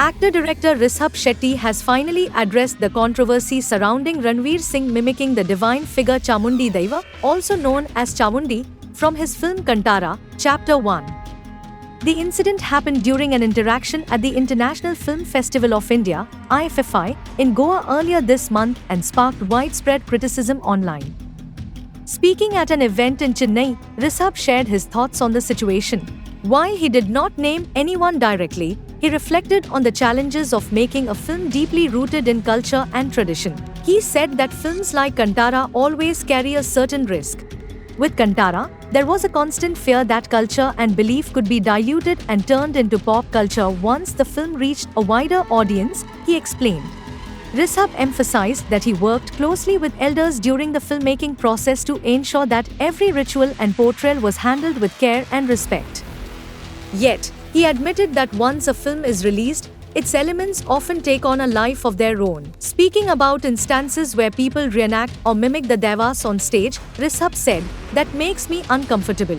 Actor-director Rishabh Shetty has finally addressed the controversy surrounding Ranveer Singh mimicking the divine figure Chamundi Deva, also known as Chamundi, from his film Kantara, Chapter 1. The incident happened during an interaction at the International Film Festival of India, IFFI, in Goa earlier this month and sparked widespread criticism online. Speaking at an event in Chennai, Rishabh shared his thoughts on the situation. While he did not name anyone directly, he reflected on the challenges of making a film deeply rooted in culture and tradition. He said that films like Kantara always carry a certain risk. With Kantara, there was a constant fear that culture and belief could be diluted and turned into pop culture once the film reached a wider audience, he explained. Rishabh emphasized that he worked closely with elders during the filmmaking process to ensure that every ritual and portrayal was handled with care and respect. Yet, he admitted that once a film is released, its elements often take on a life of their own. Speaking about instances where people reenact or mimic the devas on stage, Rishabh said, "That makes me uncomfortable.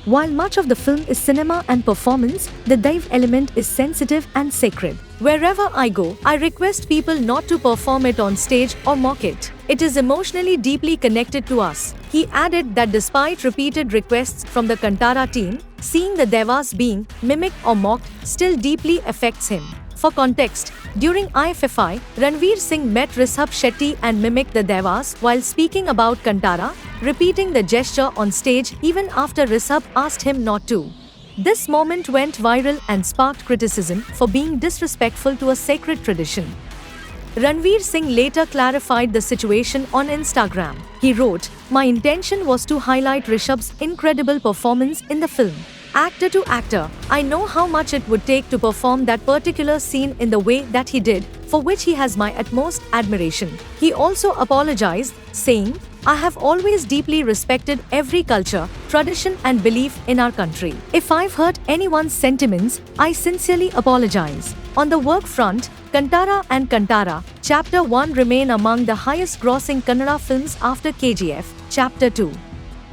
While much of the film is cinema and performance, the Daiv element is sensitive and sacred. Wherever I go, I request people not to perform it on stage or mock it. It is emotionally deeply connected to us." He added that despite repeated requests from the Kantara team, seeing the devas being mimicked or mocked still deeply affects him. For context, during IFFI, Ranveer Singh met Rishabh Shetty and mimicked the devas while speaking about Kantara, repeating the gesture on stage even after Rishabh asked him not to. This moment went viral and sparked criticism for being disrespectful to a sacred tradition. Ranveer Singh later clarified the situation on Instagram. He wrote, "My intention was to highlight Rishabh's incredible performance in the film. Actor to actor, I know how much it would take to perform that particular scene in the way that he did, for which he has my utmost admiration." He also apologized, saying, "I have always deeply respected every culture, tradition and belief in our country. If I've hurt anyone's sentiments, I sincerely apologize." On the work front, Kantara and Kantara, Chapter 1 remain among the highest-grossing Kannada films after KGF, Chapter 2.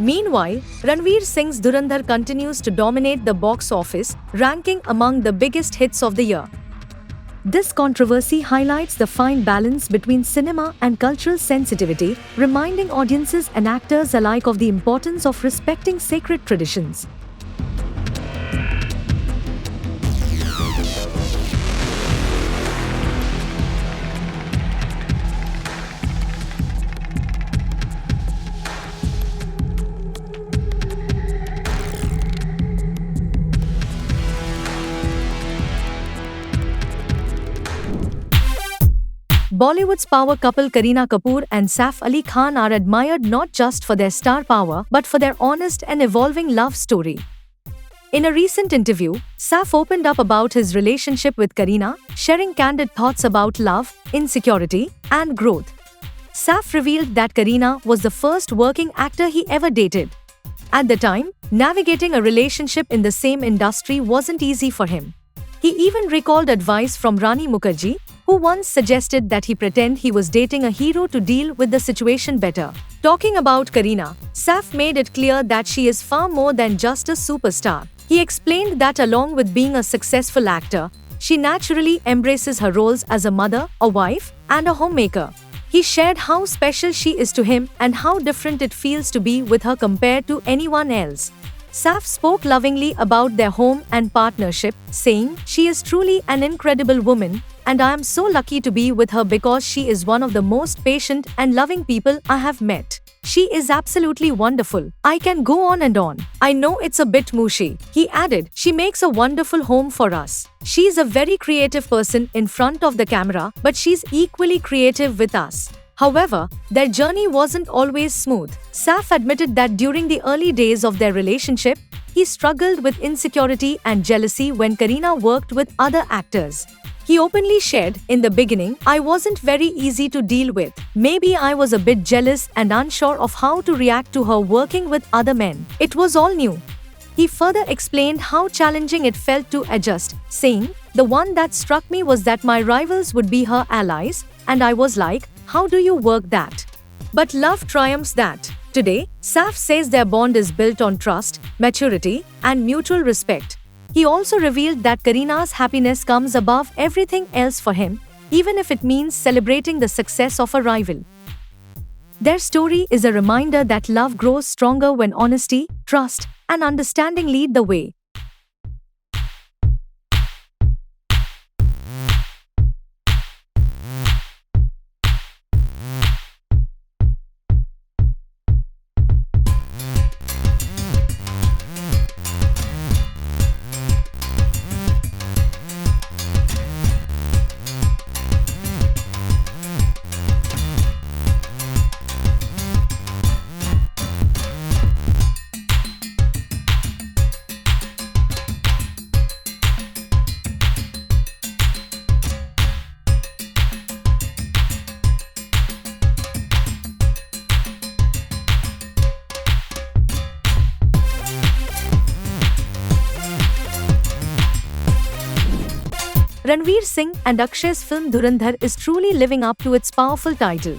Meanwhile, Ranveer Singh's Dhurandhar continues to dominate the box office, ranking among the biggest hits of the year. This controversy highlights the fine balance between cinema and cultural sensitivity, reminding audiences and actors alike of the importance of respecting sacred traditions. Bollywood's power couple Kareena Kapoor and Saif Ali Khan are admired not just for their star power but for their honest and evolving love story. In a recent interview, Saif opened up about his relationship with Kareena, sharing candid thoughts about love, insecurity, and growth. Saif revealed that Kareena was the first working actor he ever dated. At the time, navigating a relationship in the same industry wasn't easy for him. He even recalled advice from Rani Mukherjee, who once suggested that he pretend he was dating a hero to deal with the situation better. Talking about Kareena, Saif made it clear that she is far more than just a superstar. He explained that along with being a successful actor, she naturally embraces her roles as a mother, a wife, and a homemaker. He shared how special she is to him and how different it feels to be with her compared to anyone else. Saif spoke lovingly about their home and partnership, saying, "She is truly an incredible woman, and I am so lucky to be with her because she is one of the most patient and loving people I have met. She is absolutely wonderful. I can go on and on. I know it's a bit mushy." He added, "She makes a wonderful home for us. She's a very creative person in front of the camera, but she's equally creative with us." However, their journey wasn't always smooth. Saif admitted that during the early days of their relationship, he struggled with insecurity and jealousy when Kareena worked with other actors. He openly shared, "In the beginning, I wasn't very easy to deal with. Maybe I was a bit jealous and unsure of how to react to her working with other men. It was all new." He further explained how challenging it felt to adjust, saying, "The one that struck me was that my rivals would be her allies, and I was like, how do you work that? But love triumphs that." Today, Saif says their bond is built on trust, maturity, and mutual respect. He also revealed that Kareena's happiness comes above everything else for him, even if it means celebrating the success of a rival. Their story is a reminder that love grows stronger when honesty, trust, and understanding lead the way. Ranveer Singh and Akshay's film Dhurandhar is truly living up to its powerful title.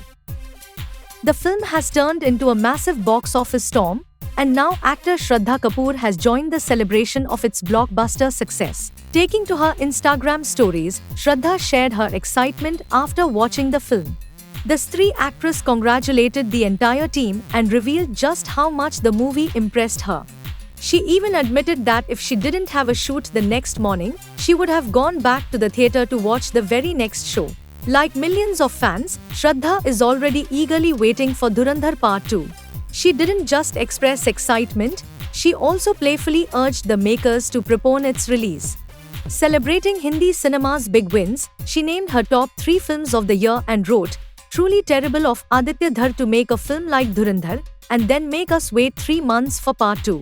The film has turned into a massive box office storm, and now actor Shraddha Kapoor has joined the celebration of its blockbuster success. Taking to her Instagram stories, Shraddha shared her excitement after watching the film. The Stree actress congratulated the entire team and revealed just how much the movie impressed her. She even admitted that if she didn't have a shoot the next morning, she would have gone back to the theatre to watch the very next show. Like millions of fans, Shraddha is already eagerly waiting for Dhurandhar Part 2. She didn't just express excitement, she also playfully urged the makers to postpone its release. Celebrating Hindi cinema's big wins, she named her top 3 films of the year and wrote, "Truly terrible of Aditya Dhar to make a film like Dhurandhar and then make us wait 3 months for Part 2.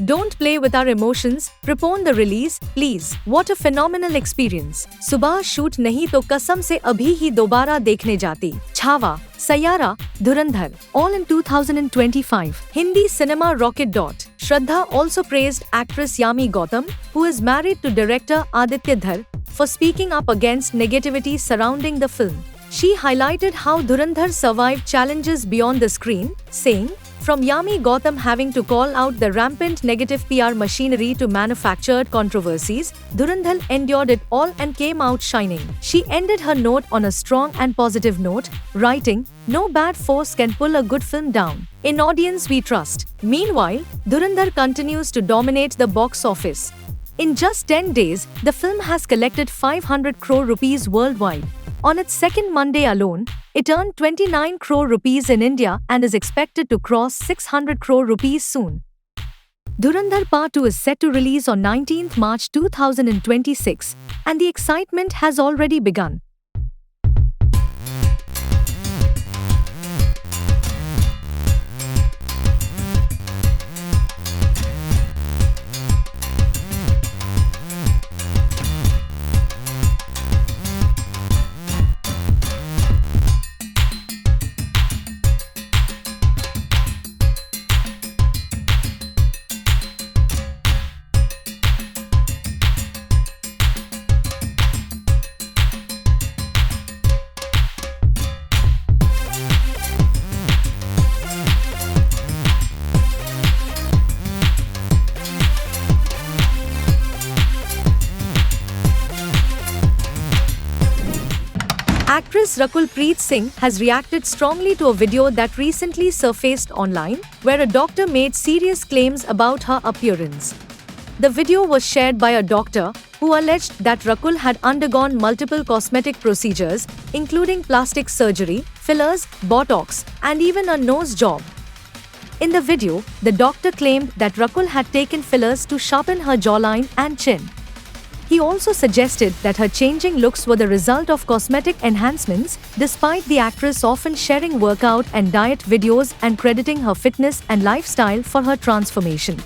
Don't play with our emotions, postpone the release, please. What a phenomenal experience. सुबह shoot नहीं तो कसम से अभी ही दोबारा देखने जाती. छावा, सयारा, धुरंधर, all in 2025. Hindi cinema rocket. Shraddha also praised actress Yami Gautam, who is married to director Aditya Dhar, for speaking up against negativity surrounding the film. She highlighted how Dhurandhar survived challenges beyond the screen, saying, "From Yami Gautam having to call out the rampant negative PR machinery to manufactured controversies, Dhurandhar endured it all and came out shining." She ended her note on a strong and positive note, writing, "No bad force can pull a good film down. In audience we trust." Meanwhile, Dhurandhar continues to dominate the box office. In just 10 days, the film has collected 500 crore rupees worldwide. On its second Monday alone, it earned 29 crore rupees in India and is expected to cross 600 crore rupees soon. Dhurandhar Part 2 is set to release on 19th March 2026, and the excitement has already begun. Actress Rakul Preet Singh has reacted strongly to a video that recently surfaced online, where a doctor made serious claims about her appearance. The video was shared by a doctor who alleged that Rakul had undergone multiple cosmetic procedures, including plastic surgery, fillers, botox, and even a nose job. In the video, the doctor claimed that Rakul had taken fillers to sharpen her jawline and chin. He also suggested that her changing looks were the result of cosmetic enhancements, despite the actress often sharing workout and diet videos and crediting her fitness and lifestyle for her transformation.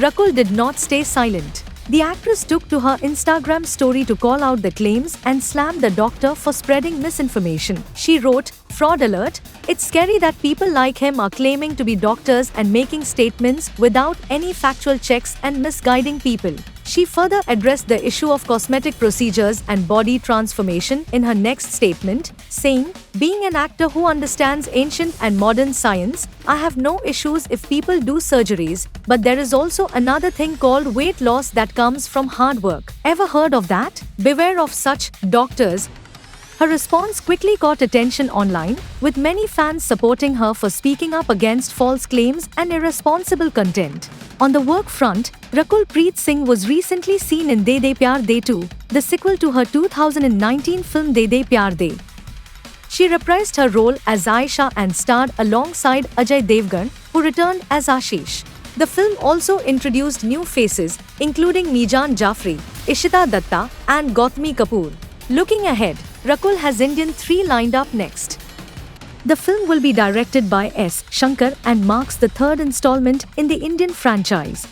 Rakul did not stay silent. The actress took to her Instagram story to call out the claims and slammed the doctor for spreading misinformation. She wrote, "Fraud alert. It's scary that people like him are claiming to be doctors and making statements without any factual checks and misguiding people." She further addressed the issue of cosmetic procedures and body transformation in her next statement, saying, "Being an actor who understands ancient and modern science, I have no issues if people do surgeries, but there is also another thing called weight loss that comes from hard work. Ever heard of that? Beware of such doctors." Her response quickly caught attention online, with many fans supporting her for speaking up against false claims and irresponsible content. On the work front, Rakul Preet Singh was recently seen in De De Pyar De 2, the sequel to her 2019 film De De Pyar De. She reprised her role as Aisha and starred alongside Ajay Devgan, who returned as Ashish. The film also introduced new faces, including Meejan Jafri, Ishita Datta, and Gautami Kapoor. Looking ahead, Rakul has Indian 3 lined up next. The film will be directed by S. Shankar and marks the third installment in the Indian franchise.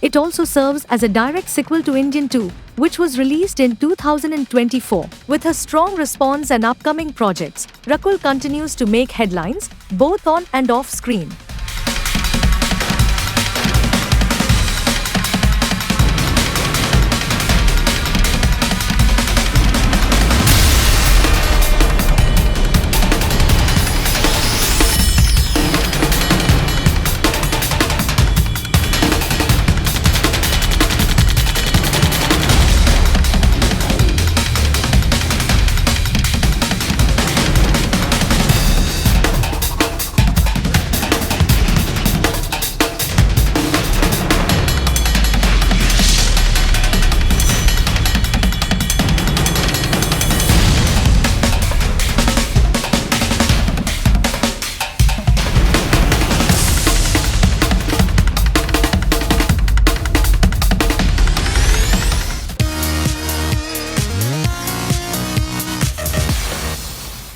It also serves as a direct sequel to Indian 2, which was released in 2024. With her strong response and upcoming projects, Rakul continues to make headlines, both on and off screen.